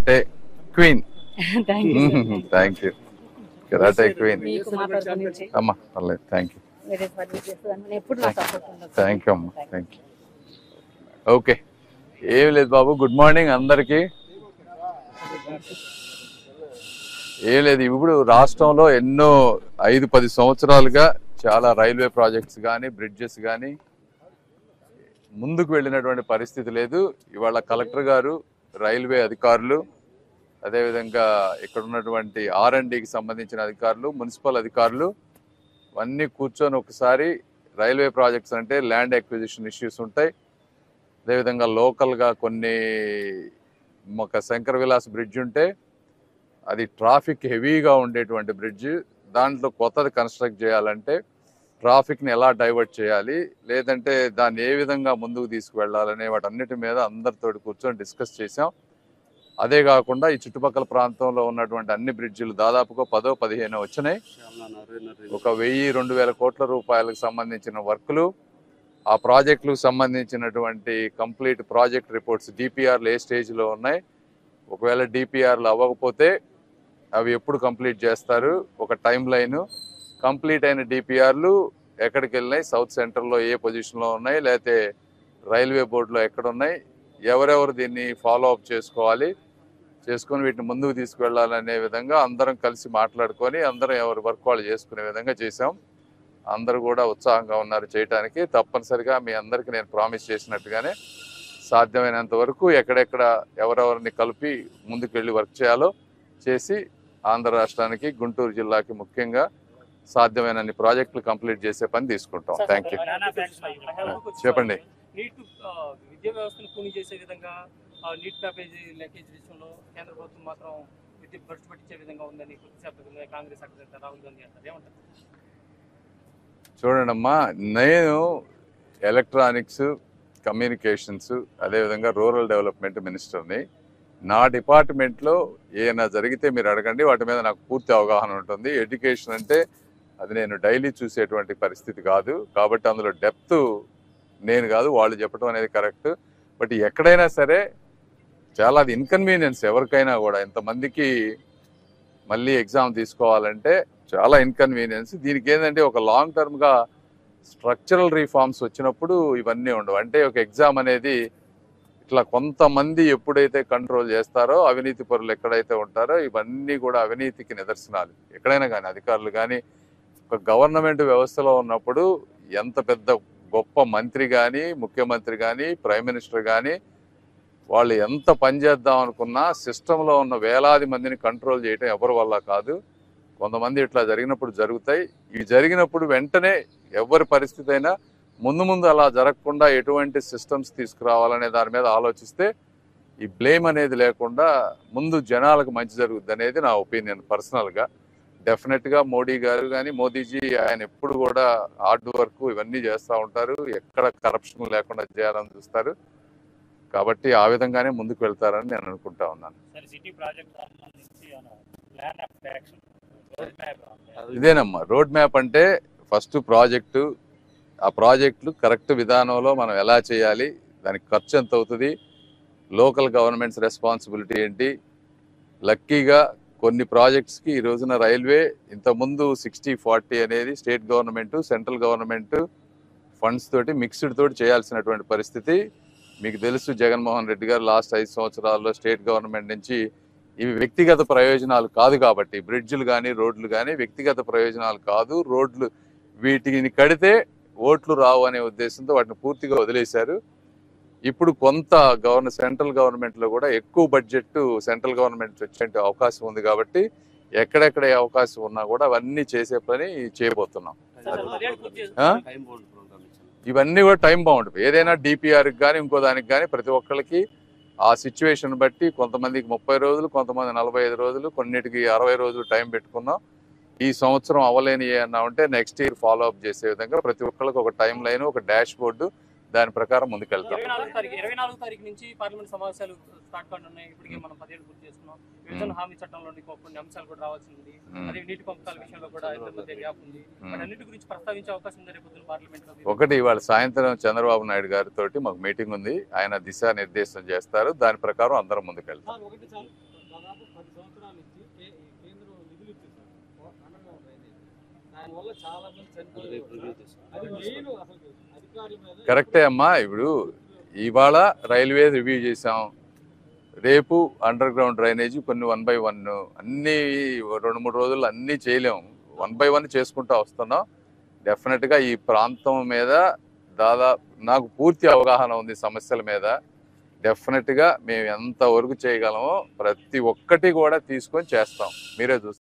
Karate queen. Thank you sir. Thank you. Karate queen మీకు మా తరఫు నుంచి అమ్మా. పర్లేదు. Thank you. వేరే సర్వీస్ చేస్తాను. నేను ఎప్పుడు నా సపోర్ట్ ఉండదు. థ్యాంక్ యూ అమ్మా. Thank you. ఓకే, ఏం లేదు బాబు. గుడ్ మార్నింగ్ అందరికీ. ఏం లేదు, ఇప్పుడు రాష్ట్రంలో ఎన్నో 5-10 సంవత్సరాలుగా చాలా రైల్వే ప్రాజెక్ట్స్ కానీ బ్రిడ్జెస్ కానీ ముందుకు వెళ్ళినటువంటి పరిస్థితి లేదు. ఇవాళ కలెక్టర్ గారు, రైల్వే అధికారులు, అదేవిధంగా ఇక్కడ ఉన్నటువంటి R&Dకి సంబంధించిన అధికారులు, మున్సిపల్ అధికారులు అన్నీ కూర్చొని ఒకసారి రైల్వే ప్రాజెక్ట్స్ అంటే ల్యాండ్ అక్విజిషన్ ఇష్యూస్ ఉంటాయి. అదేవిధంగా లోకల్గా కొన్ని ఒక శంకర్ విలాస్ బ్రిడ్జ్ ఉంటే అది ట్రాఫిక్ హెవీగా ఉండేటువంటి బ్రిడ్జ్. దాంట్లో కొత్తది కన్స్ట్రక్ట్ చేయాలంటే ట్రాఫిక్ని ఎలా డైవర్ట్ చేయాలి, లేదంటే దాన్ని ఏ విధంగా ముందుకు తీసుకువెళ్ళాలనే వాటన్నిటి మీద అందరితోటి కూర్చొని డిస్కస్ చేసాం. అదే కాకుండా ఈ చుట్టుపక్కల ప్రాంతంలో ఉన్నటువంటి అన్ని బ్రిడ్జిలు దాదాపుగా 10-15 వచ్చినాయి. ఒక 1000-2000 కోట్ల రూపాయలకు సంబంధించిన వర్కులు, ఆ ప్రాజెక్టులకు సంబంధించినటువంటి కంప్లీట్ ప్రాజెక్ట్ రిపోర్ట్స్ DPRలు ఏ స్టేజ్లో ఉన్నాయి, ఒకవేళ DPRలు అవ్వకపోతే అవి ఎప్పుడు కంప్లీట్ చేస్తారు, ఒక టైం లైను, కంప్లీట్ అయిన DPRలు ఎక్కడికి వెళ్ళినాయి, సౌత్ సెంటర్లో ఏ పొజిషన్లో ఉన్నాయి, లేకపోతే రైల్వే బోర్డులో ఎక్కడ ఉన్నాయి, ఎవరెవరు దీన్ని ఫాలో అప్ చేసుకొని వీటిని ముందుకు తీసుకువెళ్ళాలనే విధంగా అందరం కలిసి మాట్లాడుకొని అందరం ఎవరి వర్క్ వాళ్ళు చేసుకునే విధంగా చేసాం. అందరూ కూడా ఉత్సాహంగా ఉన్నారు చేయడానికి. తప్పనిసరిగా మీ అందరికీ నేను ప్రామిస్ చేసినట్టుగానే సాధ్యమైనంత వరకు ఎక్కడెక్కడ ఎవరెవరిని కలిపి ముందుకు వెళ్ళి వర్క్ చేయాలో చేసి ఆంధ్ర రాష్ట్రానికి, గుంటూరు జిల్లాకి ముఖ్యంగా సాధ్యమైనన్ని ప్రాజెక్టులు కంప్లీట్ చేసే పని తీసుకుంటాం. Thank you. చెప్పండి. విద్యా వ్యవస్థను కూని చేసే విధంగా నీట్ ప్యాకేజీ లెక్కేజ్ విషయంలో కేంద్ర ప్రభుత్వం మాత్రం విద్య ఖర్చు పట్టించే విధంగా ఉందని కొద్దిసేపటిగా కాంగ్రెస్ అగ్రనేత రాహుల్ గాంధీ అంటారు. ఏమంటారు? చూడండి అమ్మా, నేను ఎలక్ట్రానిక్స్, కమ్యూనికేషన్స్, అదేవిధంగా రూరల్ డెవలప్మెంట్ మినిస్టర్ని. నా డిపార్ట్మెంట్లో ఏమైనా జరిగితే మీరు అడగండి, వాటి మీద నాకు పూర్తి అవగాహన ఉంటుంది. ఎడ్యుకేషన్ అంటే అది నేను డైలీ చూసేటువంటి పరిస్థితి కాదు, కాబట్టి అందులో డెప్త్ నేను కాదు, వాళ్ళు చెప్పడం అనేది కరెక్ట్. బట్ ఎక్కడైనా సరే చాలా అది ఇన్కన్వీనియన్స్ ఎవరికైనా కూడా. ఇంతమందికి మళ్ళీ ఎగ్జామ్ తీసుకోవాలంటే చాలా ఇన్కన్వీనియన్స్. దీనికి ఏంటంటే ఒక లాంగ్ టర్మ్గా స్ట్రక్చరల్ రీఫార్మ్స్ వచ్చినప్పుడు ఇవన్నీ ఉండవు. అంటే ఒక ఎగ్జామ్ అనేది ఇట్లా కొంతమంది ఎప్పుడైతే కంట్రోల్ చేస్తారో, అవినీతి పరులు ఎక్కడైతే ఉంటారో, ఇవన్నీ కూడా అవినీతికి నిదర్శనాలు. ఎక్కడైనా కానీ అధికారులు కానీ ఒక గవర్నమెంట్ వ్యవస్థలో ఉన్నప్పుడు ఎంత పెద్ద గొప్ప మంత్రి కానీ, ముఖ్యమంత్రి కానీ, ప్రైమ్ మినిస్టర్ కానీ వాళ్ళు ఎంత పని చేద్దాం అనుకున్నా సిస్టంలో ఉన్న వేలాది మందిని కంట్రోల్ చేయటం ఎవరి వల్ల కాదు. కొంతమంది ఇట్లా జరిగినప్పుడు జరుగుతాయి. ఇవి జరిగినప్పుడు వెంటనే ఎవరి పరిస్థితి అయినా ముందు అలా జరగకుండా ఎటువంటి సిస్టమ్స్ తీసుకురావాలనే దాని మీద ఆలోచిస్తే ఈ బ్లేమ్ అనేది లేకుండా ముందు జనాలకు మంచి జరుగుద్ది అనేది నా ఒపీనియన్ పర్సనల్గా. డెఫినెట్గా మోడీ గారు కానీ, మోదీజీ ఆయన ఎప్పుడు కూడా హార్డ్ వర్క్ ఇవన్నీ చేస్తూ ఉంటారు, ఎక్కడ కరప్షన్ లేకుండా చేయాలని చూస్తారు. కాబట్టి ఆ విధంగానే ముందుకు వెళ్తారని నేను అనుకుంటా ఉన్నాను. ఇదేనమ్మా రోడ్ మ్యాప్ అంటే. ఫస్ట్ ప్రాజెక్టు, ఆ ప్రాజెక్టులు కరెక్ట్ విధానంలో మనం ఎలా చేయాలి, దానికి ఖర్చు ఎంత అవుతుంది, లోకల్ గవర్నమెంట్స్ రెస్పాన్సిబిలిటీ ఏంటి. లక్కీగా కొన్ని ప్రాజెక్ట్స్కి ఈ రోజున రైల్వే ఇంతకుముందు 60-40 అనేది state government, central government funds తోటి మిక్స్డ్ తోటి చేయాల్సినటువంటి పరిస్థితి. మీకు తెలుసు, జగన్మోహన్ రెడ్డి గారు లాస్ట్ 5 సంవత్సరాల్లో స్టేట్ గవర్నమెంట్ నుంచి ఇవి వ్యక్తిగత ప్రయోజనాలు కాదు కాబట్టి, బ్రిడ్జ్లు కానీ రోడ్లు కానీ వ్యక్తిగత ప్రయోజనాలు కాదు, రోడ్లు వీటిని కడితే ఓట్లు రావు అనే ఉద్దేశంతో వాటిని పూర్తిగా వదిలేశారు. ఇప్పుడు కొంత సెంట్రల్ గవర్నమెంట్లో కూడా ఎక్కువ బడ్జెట్ సెంట్రల్ గవర్నమెంట్ వచ్చే అవకాశం ఉంది కాబట్టి ఎక్కడెక్కడ అవకాశం ఉన్నా కూడా అవన్నీ చేసే పని చేయబోతున్నాం. ఇవన్నీ కూడా టైం బౌండ్. ఏదైనా DPRకి కానీ ఇంకో దానికి కానీ ప్రతి ఒక్కరికి ఆ సిచ్యువేషన్ బట్టి కొంతమందికి 30 రోజులు, కొంతమంది 45 రోజులు, కొన్నిటికి 60 రోజులు టైం పెట్టుకున్నాం. ఈ సంవత్సరం అవ్వలేని ఏమన్నా ఉంటే నెక్స్ట్ ఇయర్ ఫాలో అప్ చేసే విధంగా ప్రతి ఒక్కరికి ఒక టైం లైన్, ఒక డాష్ బోర్డు, దాని ప్రకారం ముందుకెళ్తాం. 24 తారీఖు నుంచి పార్లమెంట్ సమావేశాలు స్టార్ట్ కానున్నాయి. ఇప్పటికే మనం 17 పూర్తి చేసుకున్నాం. చూస్తున్నాం. విభజన హామీ చట్టంలోని కొన్ని అంశాలు కూడా రావాల్సి ఉంది. అదే నీటి పంపకాల విషయంలో కూడా ఇద్దరి మధ్య గ్యాప్ ఉంది. అన్నిటి గురించి ప్రస్తావించే అవకాశం ఉంది రేపు పొద్దున పార్లమెంట్ లో. ఒకటి ఇవాళ సాయంత్రం చంద్రబాబు నాయుడు గారితో మాకు మీటింగ్ ఉంది. ఆయన దిశానిర్దేశం చేస్తారు. దాని ప్రకారం అందరం ముందుకెళ్తాం. కరెక్టే అమ్మా. ఇప్పుడు ఇవాళ రైల్వే రివ్యూ చేసాం. రేపు అండర్ గ్రౌండ్ డ్రైనేజ్ కొన్ని 1 by 1 అన్ని 2-3 రోజుల్లో అన్నీ చేయలేము. 1 by 1 చేసుకుంటూ వస్తున్నాం. డెఫినెట్గా ఈ ప్రాంతం మీద దాదాపు నాకు పూర్తి అవగాహన ఉంది సమస్యల మీద. డెఫినెట్గా మేము ఎంతవరకు చేయగలమో ప్రతి ఒక్కటి కూడా తీసుకొని చేస్తాం. మీరే చూస్తారు.